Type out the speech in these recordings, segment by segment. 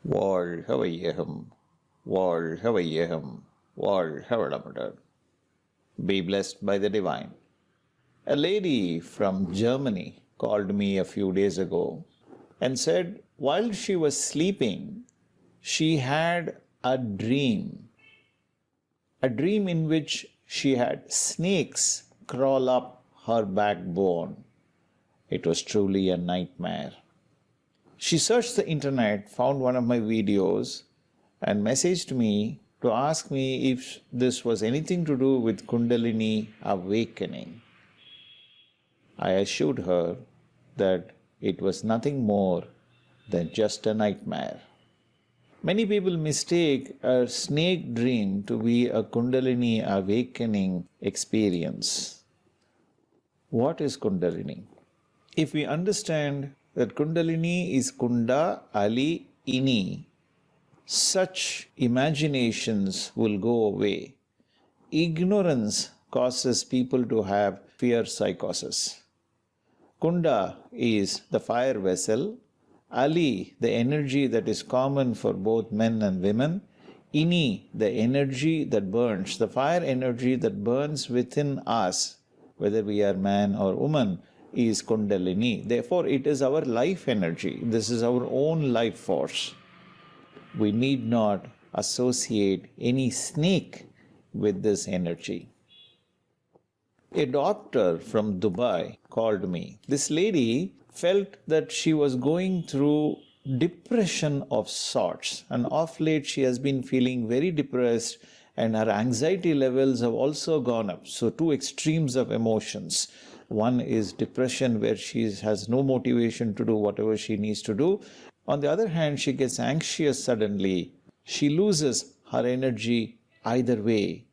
Vazhga Valamudan. Be blessed by the divine. A lady from Germany called me a few days ago and said while she was sleeping, she had a dream in which she had snakes crawl up her backbone. It was truly a nightmare. She searched the internet, found one of my videos, and messaged me to ask me if this was anything to do with Kundalini awakening. I assured her that it was nothing more than just a nightmare. Many people mistake a snake dream to be a Kundalini awakening experience. What is Kundalini? If we understand that Kundalini is Kunda Ali Ini, such imaginations will go away. Ignorance causes people to have fear psychosis. Kunda is the fire vessel. Ali, the energy that is common for both men and women. Ini, the energy that burns, the fire energy that burns within us, whether we are man or woman, is Kundalini. Therefore, it is our life energy. This is our own life force. We need not associate any snake with this energy. A doctor from Dubai called me. This lady felt that she was going through depression of sorts, and of late she has been feeling very depressed and her anxiety levels have also gone up. So two extremes of emotions. One is depression where she has no motivation to do whatever she needs to do. On the other hand, she gets anxious suddenly. She loses her energy either way.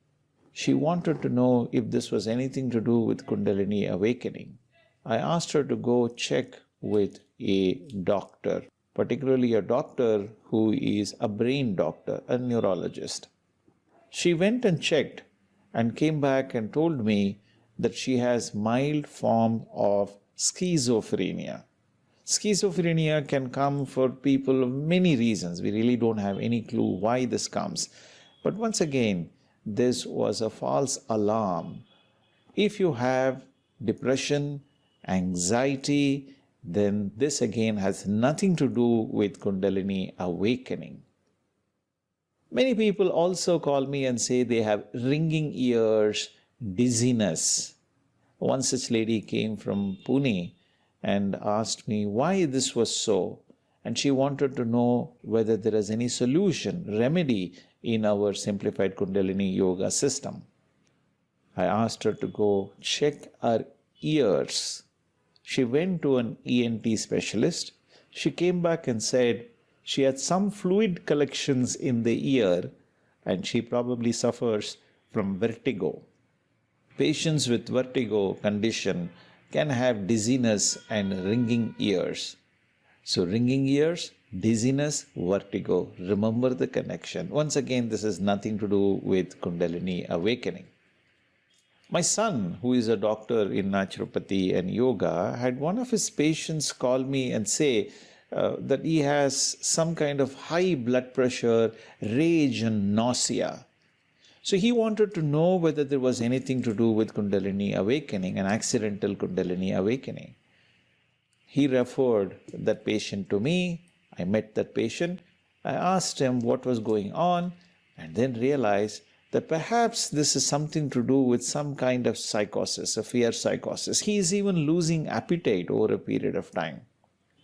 She wanted to know if this was anything to do with Kundalini awakening. I asked her to go check with a doctor, particularly a doctor who is a brain doctor, a neurologist. She went and checked and came back and told me that she has mild form of schizophrenia. Schizophrenia can come for people of many reasons. We really don't have any clue why this comes. But once again, this was a false alarm. If you have depression, anxiety, then this again has nothing to do with Kundalini awakening. Many people also call me and say they have ringing ears, dizziness. One such lady came from Pune and asked me why this was so, and she wanted to know whether there is any solution, remedy in our simplified Kundalini yoga system. I asked her to go check her ears. She went to an ENT specialist. She came back and said she had some fluid collections in the ear and she probably suffers from vertigo. Patients with vertigo condition can have dizziness and ringing ears. So ringing ears, dizziness, vertigo. Remember the connection. Once again, this has nothing to do with Kundalini awakening. My son, who is a doctor in naturopathy and yoga, had one of his patients call me and say that he has some kind of high blood pressure, rage and nausea. So he wanted to know whether there was anything to do with Kundalini awakening, an accidental Kundalini awakening. He referred that patient to me. I met that patient. I asked him what was going on and then realized that perhaps this is something to do with some kind of psychosis, a fear psychosis. He is even losing appetite over a period of time.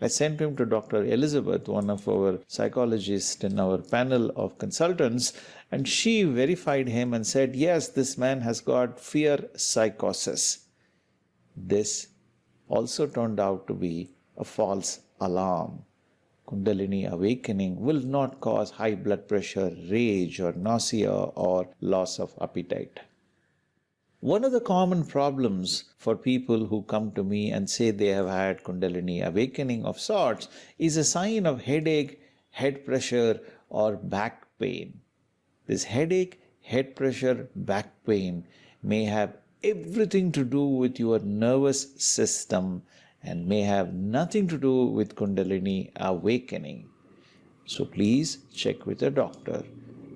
I sent him to Dr. Elizabeth, one of our psychologists in our panel of consultants, and she verified him and said, yes, this man has got fear psychosis. This also turned out to be a false alarm. Kundalini awakening will not cause high blood pressure, rage or nausea or loss of appetite. One of the common problems for people who come to me and say they have had Kundalini awakening of sorts is a sign of headache, head pressure or back pain. This headache, head pressure, back pain may have everything to do with your nervous system and may have nothing to do with Kundalini awakening. So please check with a doctor.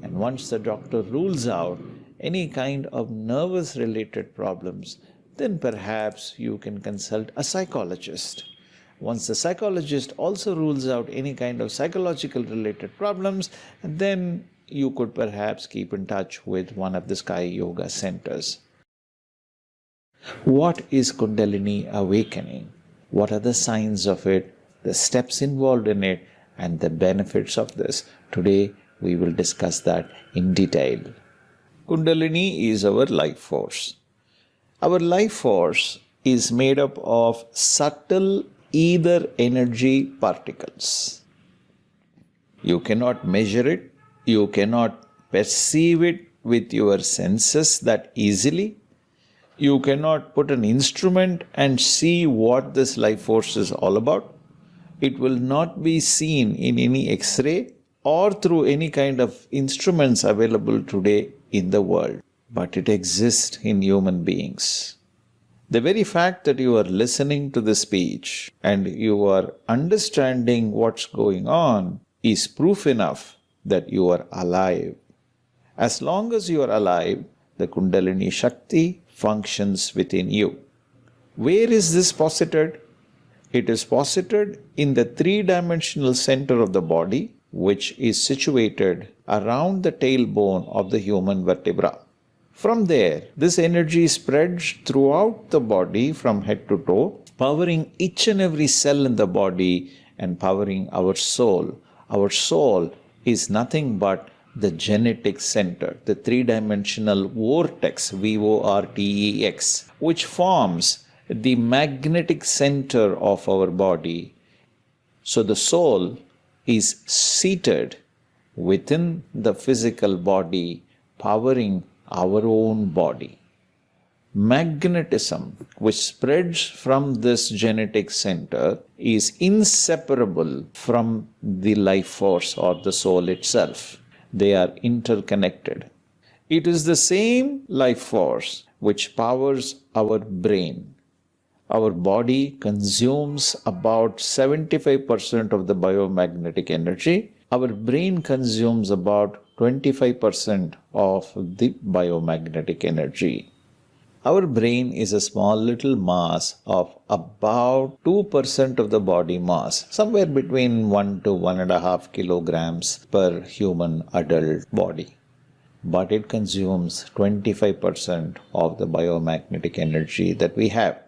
And once the doctor rules out any kind of nervous related problems, then perhaps you can consult a psychologist. Once the psychologist also rules out any kind of psychological related problems, then you could perhaps keep in touch with one of the Sky Yoga centers. What is Kundalini awakening? What are the signs of it, the steps involved in it, and the benefits of this? Today we will discuss that in detail. Kundalini is our life force. Our life force is made up of subtle ether energy particles. You cannot measure it, you cannot perceive it with your senses that easily. You cannot put an instrument and see what this life force is all about. It will not be seen in any X-ray or through any kind of instruments available today in the world. But it exists in human beings. The very fact that you are listening to the speech and you are understanding what's going on is proof enough that you are alive. As long as you are alive, the Kundalini Shakti functions within you. Where is this posited? It is posited in the three-dimensional center of the body, which is situated around the tailbone of the human vertebra. From there, this energy spreads throughout the body from head to toe, powering each and every cell in the body and powering our soul. Our soul is nothing but the genetic center, the three-dimensional vortex, V-O-R-T-E-X, which forms the magnetic center of our body. So the soul is seated within the physical body, powering our own body. Magnetism, which spreads from this genetic center, is inseparable from the life force or the soul itself. They are interconnected. It is the same life force which powers our brain. Our body consumes about 75% of the biomagnetic energy. Our brain consumes about 25% of the biomagnetic energy. Our brain is a small little mass of about 2% of the body mass, somewhere between 1 to 1.5 kilograms per human adult body. But it consumes 25% of the biomagnetic energy that we have.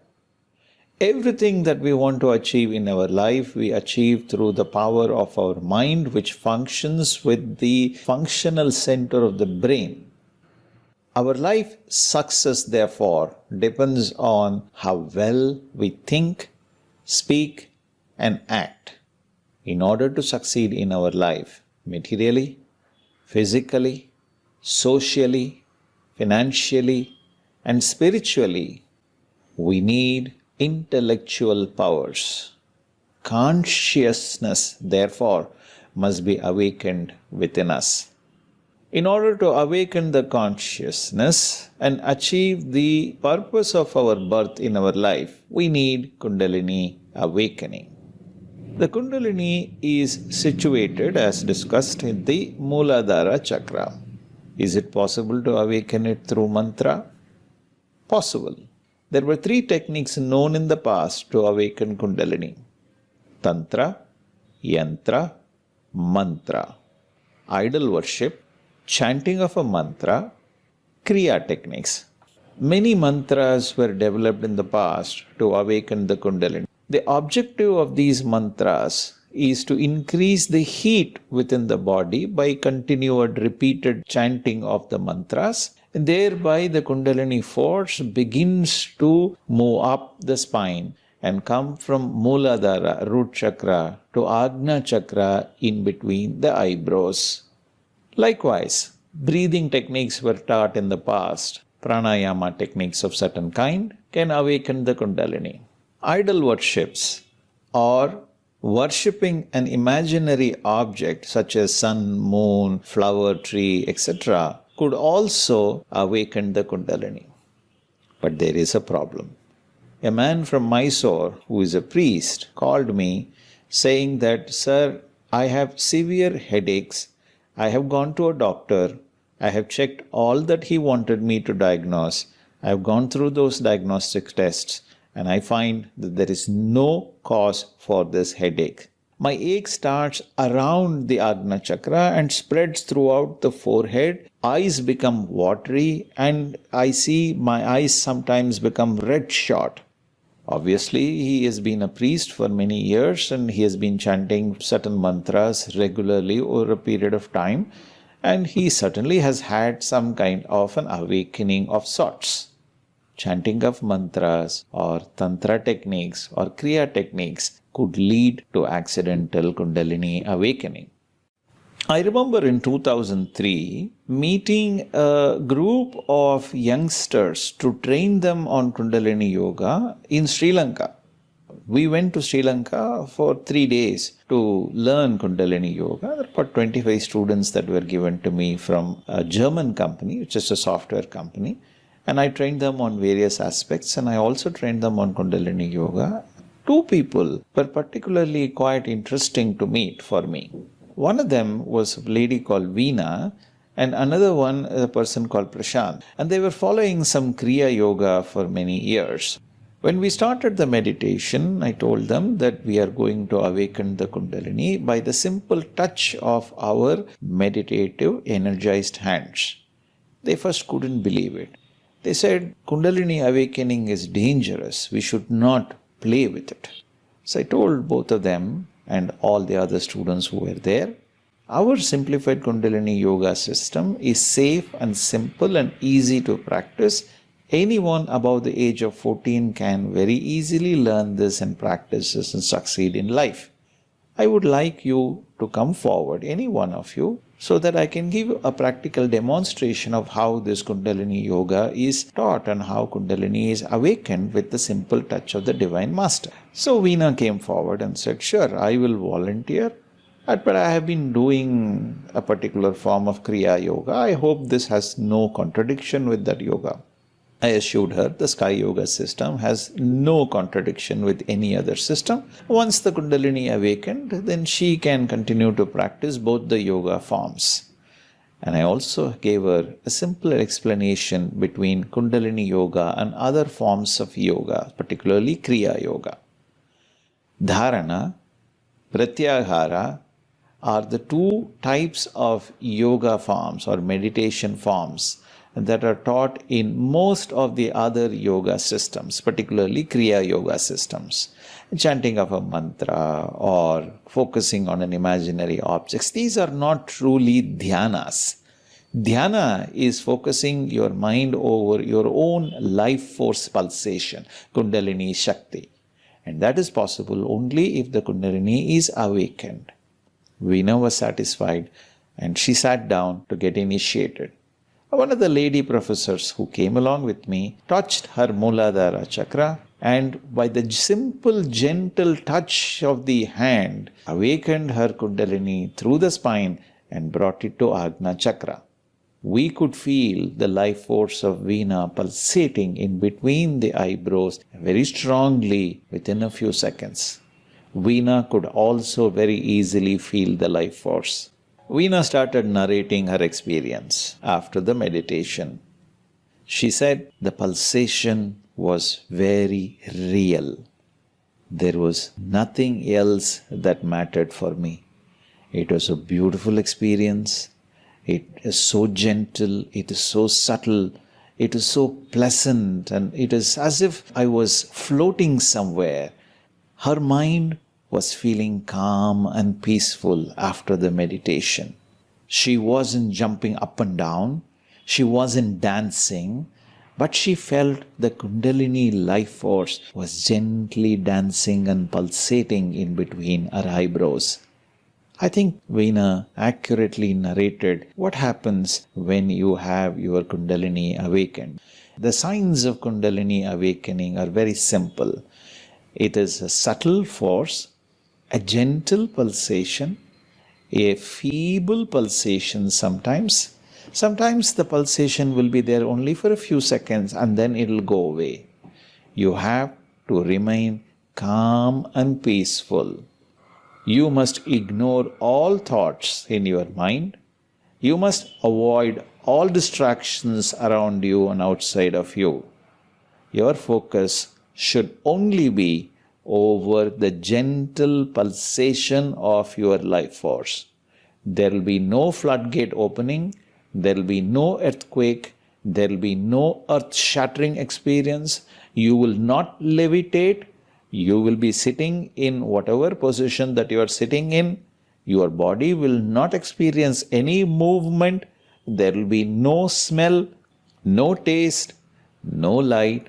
Everything that we want to achieve in our life, we achieve through the power of our mind, which functions with the functional center of the brain. Our life success, therefore, depends on how well we think, speak, and act. In order to succeed in our life, materially, physically, socially, financially, and spiritually, we need intellectual powers. Consciousness, therefore, must be awakened within us. In order to awaken the consciousness and achieve the purpose of our birth in our life, we need Kundalini awakening. The Kundalini is situated, as discussed, in the Muladhara chakra. Is it possible to awaken it through mantra? Possible. There were 3 techniques known in the past to awaken Kundalini: Tantra, Yantra, Mantra. Idol worship, chanting of a mantra, Kriya techniques. Many mantras were developed in the past to awaken the Kundalini. The objective of these mantras is to increase the heat within the body by continued repeated chanting of the mantras. And thereby the Kundalini force begins to move up the spine and come from Muladhara, root chakra, to Agna chakra in between the eyebrows. Likewise, breathing techniques were taught in the past. Pranayama techniques of certain kind can awaken the Kundalini. Idol worships or worshipping an imaginary object such as sun, moon, flower, tree, etc. could also awaken the Kundalini. But there is a problem. A man from Mysore, who is a priest, called me saying that, "Sir, I have severe headaches. I have gone to a doctor. I have checked all that he wanted me to diagnose. I have gone through those diagnostic tests and I find that there is no cause for this headache. My ache starts around the Ajna chakra and spreads throughout the forehead. Eyes become watery and I see my eyes sometimes become red shot. Obviously, he has been a priest for many years and he has been chanting certain mantras regularly over a period of time, and he certainly has had some kind of an awakening of sorts. Chanting of mantras or tantra techniques or kriya techniques could lead to accidental Kundalini awakening. I remember in 2003 meeting a group of youngsters to train them on Kundalini Yoga in Sri Lanka. We went to Sri Lanka for 3 days to learn Kundalini Yoga. There were about 25 students that were given to me from a German company, which is a software company. And I trained them on various aspects, and I also trained them on Kundalini Yoga. 2 people were particularly quite interesting to meet for me. One of them was a lady called Veena, and another one a person called Prashant. And they were following some Kriya Yoga for many years. When we started the meditation, I told them that we are going to awaken the Kundalini by the simple touch of our meditative, energized hands. They first couldn't believe it. They said, Kundalini awakening is dangerous. We should not play with it. So I told both of them and all the other students who were there, our simplified Kundalini Yoga system is safe and simple and easy to practice. Anyone above the age of 14 can very easily learn this and practice this and succeed in life. I would like you to come forward, any one of you, so that I can give a practical demonstration of how this Kundalini Yoga is taught and how Kundalini is awakened with the simple touch of the Divine Master. So Veena came forward and said, sure, I will volunteer, but I have been doing a particular form of Kriya Yoga. I hope this has no contradiction with that yoga. I assured her the Sky Yoga system has no contradiction with any other system. Once the Kundalini awakened, then she can continue to practice both the yoga forms. And I also gave her a simple explanation between Kundalini Yoga and other forms of yoga, particularly Kriya Yoga. Dharana, Pratyahara are the 2 types of yoga forms or meditation forms that are taught in most of the other yoga systems, particularly Kriya Yoga systems. Chanting of a mantra or focusing on an imaginary object. These are not truly dhyanas. Dhyana is focusing your mind over your own life force pulsation, Kundalini Shakti. And that is possible only if the Kundalini is awakened. Veena was satisfied and she sat down to get initiated. One of the lady professors who came along with me touched her Muladhara chakra and by the simple gentle touch of the hand awakened her Kundalini through the spine and brought it to Ajna chakra. We could feel the life force of Veena pulsating in between the eyebrows very strongly within a few seconds. Veena could also very easily feel the life force. Veena started narrating her experience after the meditation. She said the pulsation was very real. There was nothing else that mattered for me. It was a beautiful experience. It is so gentle, it is so subtle, it is so pleasant, and it is as if I was floating somewhere. Her mind was feeling calm and peaceful after the meditation. She wasn't jumping up and down, she wasn't dancing, but she felt the Kundalini life force was gently dancing and pulsating in between her eyebrows. I think Veena accurately narrated what happens when you have your Kundalini awakened. The signs of Kundalini awakening are very simple. It is a subtle force, a gentle pulsation, a feeble pulsation sometimes. Sometimes the pulsation will be there only for a few seconds and then it will go away. You have to remain calm and peaceful. You must ignore all thoughts in your mind. You must avoid all distractions around you and outside of you. Your focus should only be over the gentle pulsation of your life force. There will be no floodgate opening. There will be no earthquake. There will be no earth-shattering experience. You will not levitate. You will be sitting in whatever position that you are sitting in. Your body will not experience any movement. There will be no smell, no taste, no light,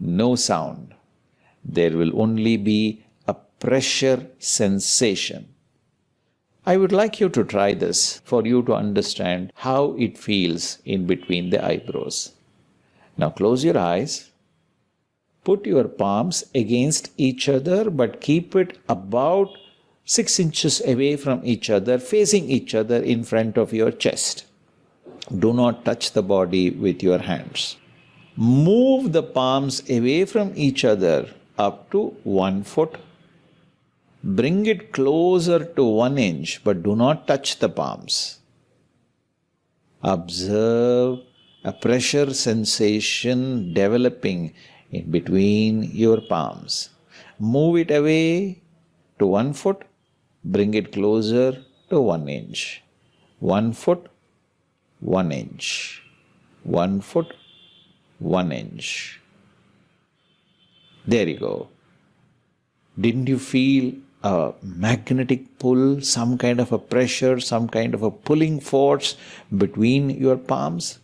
no sound. There will only be a pressure sensation. I would like you to try this for you to understand how it feels in between the eyebrows. Now close your eyes. Put your palms against each other, but keep it about 6 inches away from each other, facing each other in front of your chest. Do not touch the body with your hands. Move the palms away from each other up to 1 foot. Bring it closer to 1 inch, but do not touch the palms. Observe a pressure sensation developing in between your palms. Move it away to 1 foot. Bring it closer to 1 inch. 1 foot, 1 inch. 1 foot, 1 inch. There you go. Didn't you feel a magnetic pull, some kind of a pressure, some kind of a pulling force between your palms?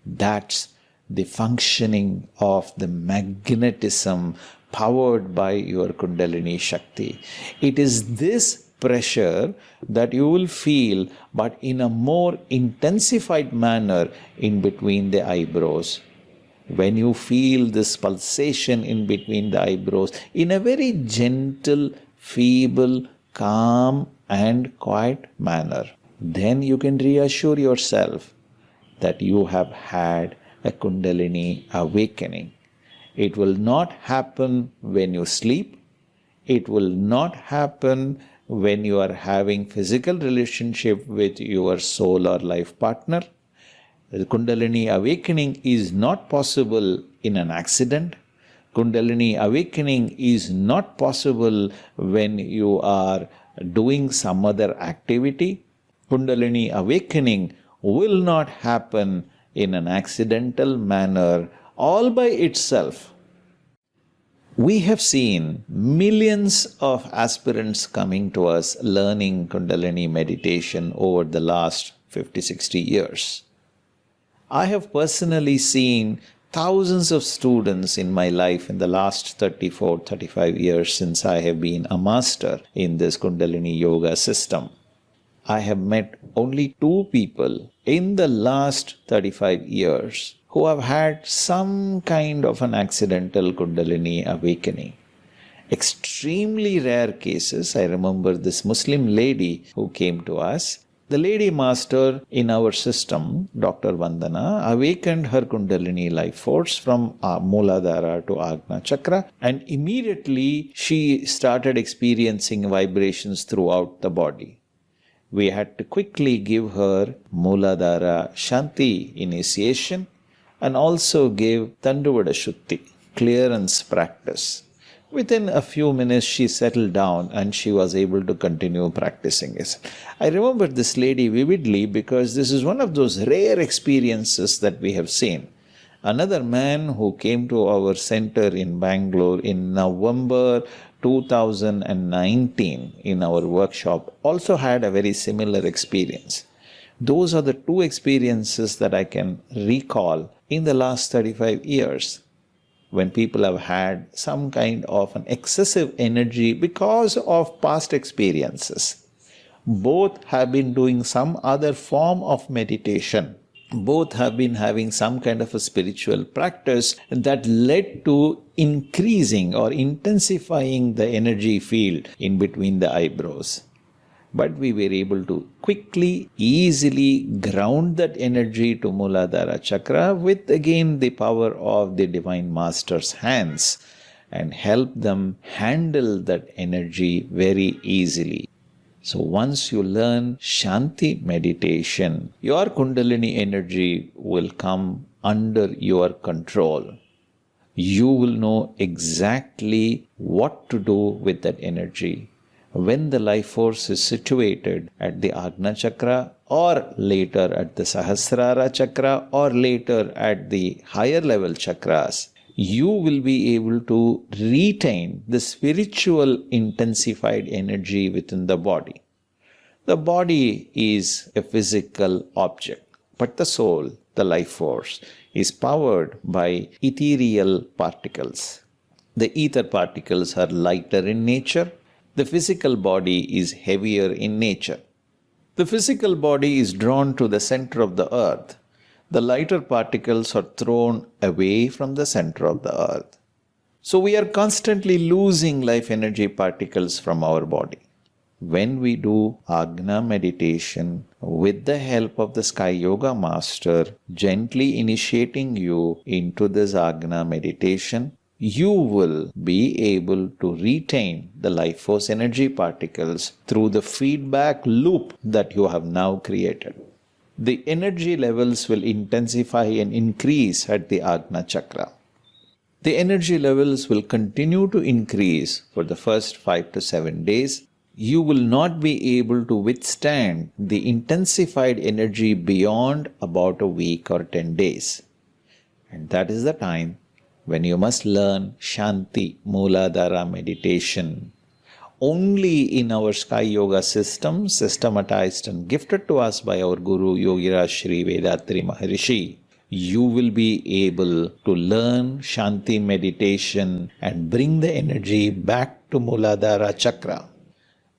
That's the functioning of the magnetism powered by your Kundalini Shakti. It is this pressure that you will feel, but in a more intensified manner in between the eyebrows. When you feel this pulsation in between the eyebrows in a very gentle, feeble, calm and quiet manner, then you can reassure yourself that you have had a Kundalini awakening. It will not happen when you sleep. It will not happen when you are having physical relationship with your soul or life partner. The Kundalini awakening is not possible in an accident. Kundalini awakening is not possible when you are doing some other activity. Kundalini awakening will not happen in an accidental manner all by itself. We have seen millions of aspirants coming to us learning Kundalini meditation over the last 50-60 years. I have personally seen thousands of students in my life in the last 34-35 years since I have been a master in this Kundalini yoga system. I have met only 2 people in the last 35 years who have had some kind of an accidental Kundalini awakening. Extremely rare cases. I remember this Muslim lady who came to us. The lady master in our system, Dr. Vandana, awakened her Kundalini life force from Mooladhara to Ajna Chakra, and immediately she started experiencing vibrations throughout the body. We had to quickly give her Mooladhara Shanti initiation and also give Tanduvada Shuddhi, clearance practice. Within a few minutes, she settled down and she was able to continue practicing it. I remember this lady vividly because this is one of those rare experiences that we have seen. Another man who came to our center in Bangalore in November 2019 in our workshop also had a very similar experience. Those are the 2 experiences that I can recall in the last 35 years. When people have had some kind of an excessive energy because of past experiences. Both have been doing some other form of meditation. Both have been having some kind of a spiritual practice that led to increasing or intensifying the energy field in between the eyebrows. But we were able to quickly, easily ground that energy to Mooladhara Chakra with again the power of the Divine Master's hands. and help them handle that energy very easily. So once you learn Shanti meditation, your Kundalini energy will come under your control. You will know exactly what to do with that energy. When the life force is situated at the Agna Chakra, or later at the Sahasrara Chakra, or later at the higher level chakras, you will be able to retain the spiritual intensified energy within the body. The body is a physical object, but the soul, the life force, is powered by ethereal particles. The ether particles are lighter in nature. The physical body is heavier in nature. The physical body is drawn to the center of the earth. The lighter particles are thrown away from the center of the earth. So we are constantly losing life energy particles from our body. When we do Agna meditation with the help of the Sky Yoga Master, gently initiating you into this Agna meditation, you will be able to retain the life force energy particles through the feedback loop that you have now created. The energy levels will intensify and increase at the Agna Chakra. The energy levels will continue to increase for the first 5 to 7 days. You will not be able to withstand the intensified energy beyond about a week or 10 days. And that is the time when you must learn Shanti Mooladhara meditation. Only in our Sky Yoga system, systematized and gifted to us by our Guru Yogiraj Shri Vedatri Maharishi, you will be able to learn Shanti meditation and bring the energy back to Mooladhara Chakra.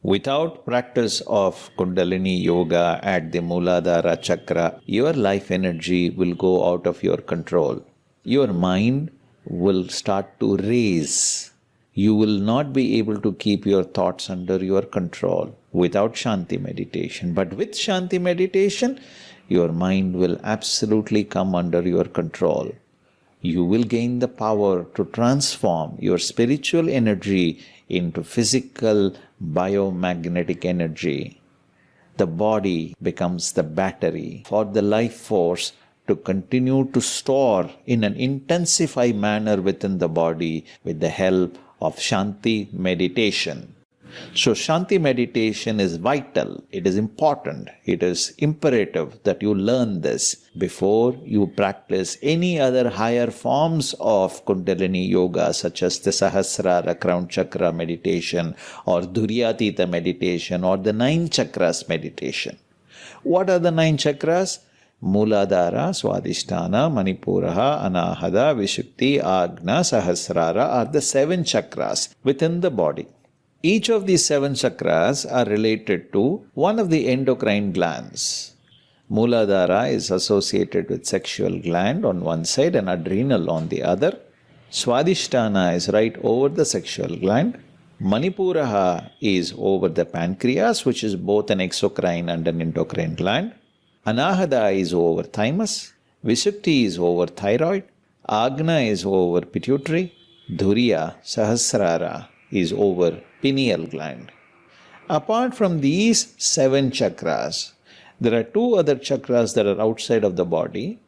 Without practice of Kundalini Yoga at the Mooladhara Chakra, your life energy will go out of your control. Your mind will start to race. You will not be able to keep your thoughts under your control without Shanti meditation. But with Shanti meditation, your mind will absolutely come under your control. You will gain the power to transform your spiritual energy into physical biomagnetic energy. The body becomes the battery for the life force to continue to store in an intensified manner within the body with the help of Shanti meditation. So Shanti meditation is vital, it is important, it is imperative that you learn this before you practice any other higher forms of Kundalini Yoga such as the Sahasrara Crown Chakra meditation or Duryatita meditation or the 9 chakras meditation. What are the 9 chakras? Mooladhara, Swadhisthana, Manipuraha, Anahata, Visuddhi, Agna, Sahasrara are the 7 chakras within the body. Each of these 7 chakras are related to one of the endocrine glands. Mooladhara is associated with sexual gland on one side and adrenal on the other. Swadhisthana is right over the sexual gland. Manipuraha is over the pancreas, which is both an exocrine and an endocrine gland. Anahata is over thymus, Visuddhi is over thyroid, Agna is over pituitary, Dhurya, Sahasrara is over pineal gland. Apart from these 7 chakras, there are 2 other chakras that are outside of the body.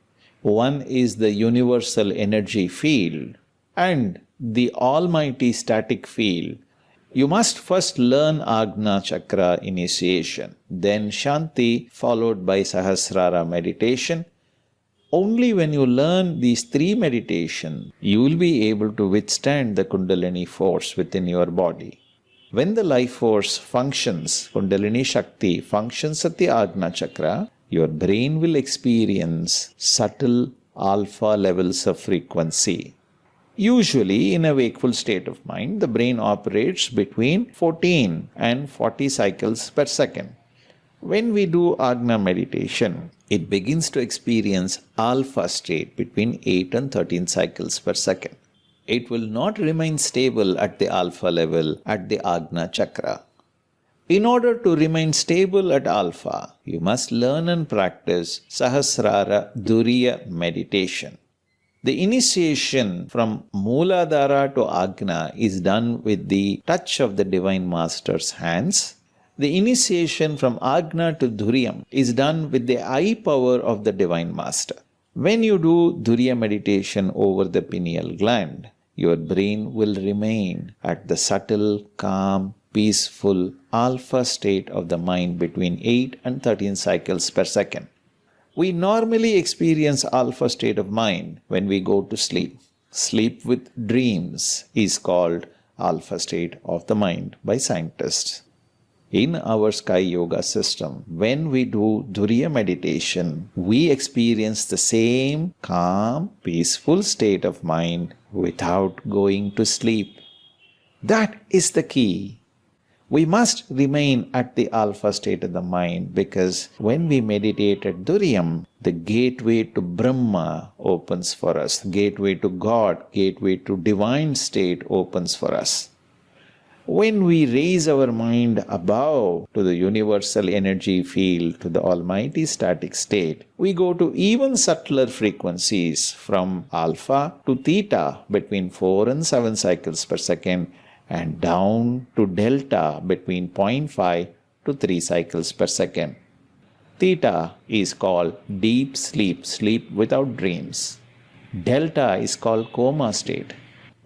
One is the universal energy field and the almighty static field. You must first learn Agna Chakra initiation, then Shanti followed by Sahasrara meditation. Only when you learn these 3 meditations, you will be able to withstand the Kundalini force within your body. When the life force functions, Kundalini Shakti functions at the Agna Chakra, your brain will experience subtle alpha levels of frequency. Usually, in a wakeful state of mind, the brain operates between 14 and 40 cycles per second. When we do Agna meditation, it begins to experience alpha state between 8 and 13 cycles per second. It will not remain stable at the alpha level at the Agna Chakra. In order to remain stable at alpha, you must learn and practice Sahasrara Dhurya meditation. The initiation from Mooladhara to Agna is done with the touch of the Divine Master's hands. The initiation from Agna to Dhuriyam is done with the eye power of the Divine Master. When you do Dhuriya meditation over the pineal gland, your brain will remain at the subtle, calm, peaceful alpha state of the mind between 8 and 13 cycles per second. We normally experience alpha state of mind when we go to sleep. Sleep with dreams is called alpha state of the mind by scientists. In our Sky Yoga system, when we do Dhuriya meditation, we experience the same calm, peaceful state of mind without going to sleep. That is the key. We must remain at the alpha state of the mind because when we meditate at Dhuriyam, the gateway to Brahma opens for us, gateway to God, gateway to divine state opens for us. When we raise our mind above to the universal energy field, to the almighty static state, we go to even subtler frequencies from alpha to theta between 4 and 7 cycles per second and down to delta between 0.5 to 3 cycles per second. Theta is called deep sleep, sleep without dreams. Delta is called coma state.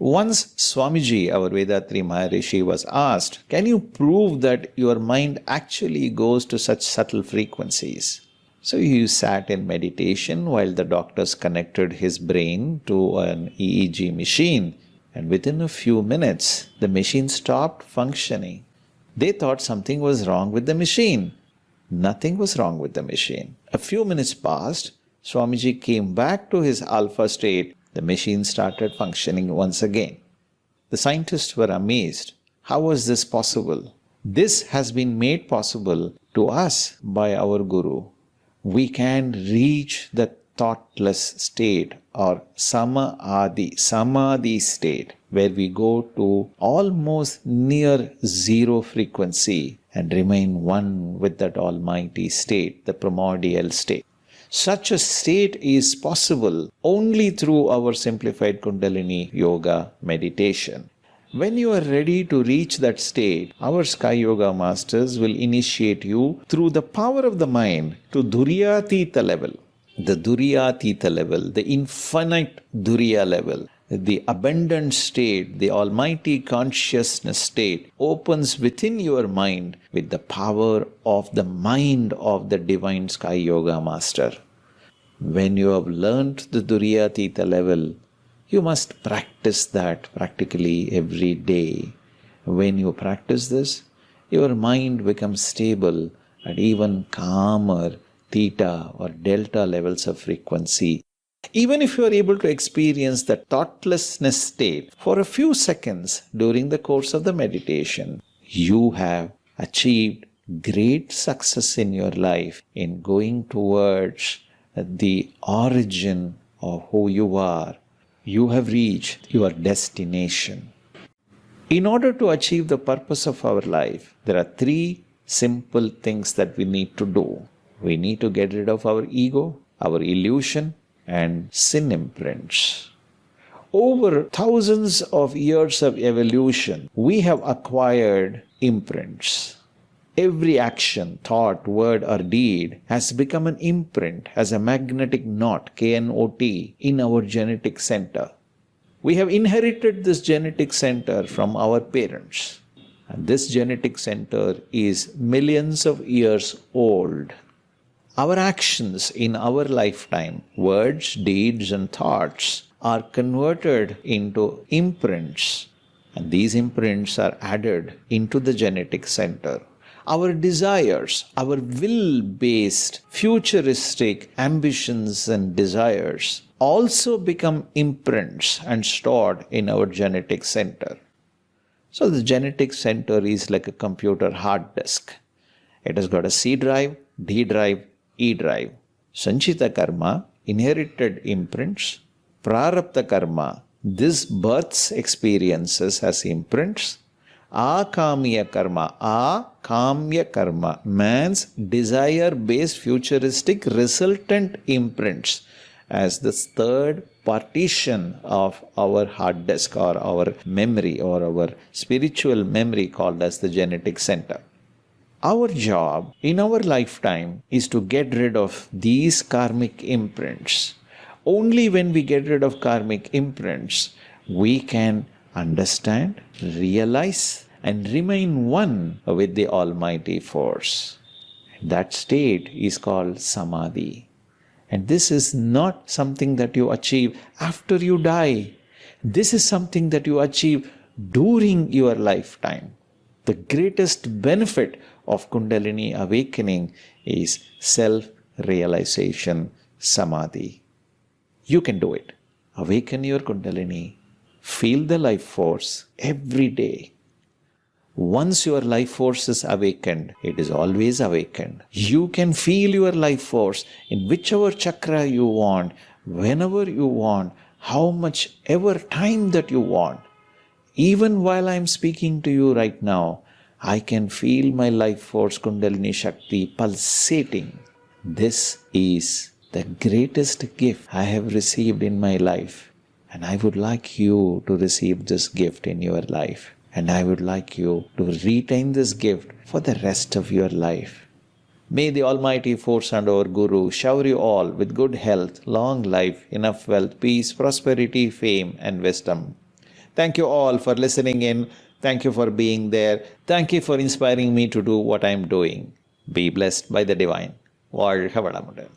Once Swamiji, our Vedatri Maharishi, was asked, "Can you prove that your mind actually goes to such subtle frequencies?" So he sat in meditation while the doctors connected his brain to an EEG machine, and within a few minutes, the machine stopped functioning. They thought something was wrong with the machine. Nothing was wrong with the machine. A few minutes passed, Swamiji came back to his alpha state. The machine started functioning once again. The scientists were amazed. How was this possible? This has been made possible to us by our Guru. We can reach the thoughtless state or samadhi state, where we go to almost near zero frequency and remain one with that almighty state, the primordial state. Such a state is possible only through our simplified Kundalini yoga meditation. When you are ready to reach that state, our Sky Yoga Masters will initiate you through the power of the mind to Dhuriyatita level. The Dhuriyatita level, the infinite Dhuriya level, the abundant state, the almighty consciousness state opens within your mind with the power of the mind of the divine Sky Yoga Master. When you have learnt the Dhuriyatita level, you must practice that practically every day. When you practice this, your mind becomes stable at even calmer theta or delta levels of frequency. Even if you are able to experience the thoughtlessness state for a few seconds during the course of the meditation, you have achieved great success in your life in going towards the origin of who you are. You have reached your destination. In order to achieve the purpose of our life, there are 3 simple things that we need to do. We need to get rid of our ego, our illusion, and sin imprints. Over thousands of years of evolution, we have acquired imprints. Every action, thought, word, or deed has become an imprint, as a magnetic knot, K-N-O-T, in our genetic center. We have inherited this genetic center from our parents. And this genetic center is millions of years old. Our actions in our lifetime, words, deeds, and thoughts are converted into imprints, and these imprints are added into the genetic center. Our desires, our will-based, futuristic ambitions and desires also become imprints and stored in our genetic center. So the genetic center is like a computer hard disk. It has got a C drive, D drive, E drive. Sanchita karma, inherited imprints. Prarabdha karma, this birth's experiences as imprints. Akamya karma, man's desire-based futuristic resultant imprints. as this third partition of our hard disk or our memory or our spiritual memory called as the genetic center. Our job in our lifetime is to get rid of these karmic imprints. Only when we get rid of karmic imprints, we can understand, realize, and remain one with the Almighty Force. That state is called Samadhi. And this is not something that you achieve after you die. This is something that you achieve during your lifetime. The greatest benefit of Kundalini awakening is self-realization, Samadhi. You can do it. Awaken your Kundalini. Feel the life force every day. Once your life force is awakened, it is always awakened. You can feel your life force in whichever chakra you want, whenever you want, how much ever time that you want. Even while I am speaking to you right now, I can feel my life force Kundalini Shakti pulsating. This is the greatest gift I have received in my life. And I would like you to receive this gift in your life. And I would like you to retain this gift for the rest of your life. May the Almighty Force and our Guru shower you all with good health, long life, enough wealth, peace, prosperity, fame, and wisdom. Thank you all for listening in. Thank you for being there. Thank you for inspiring me to do what I am doing. Be blessed by the Divine. Vazhga Valamudan.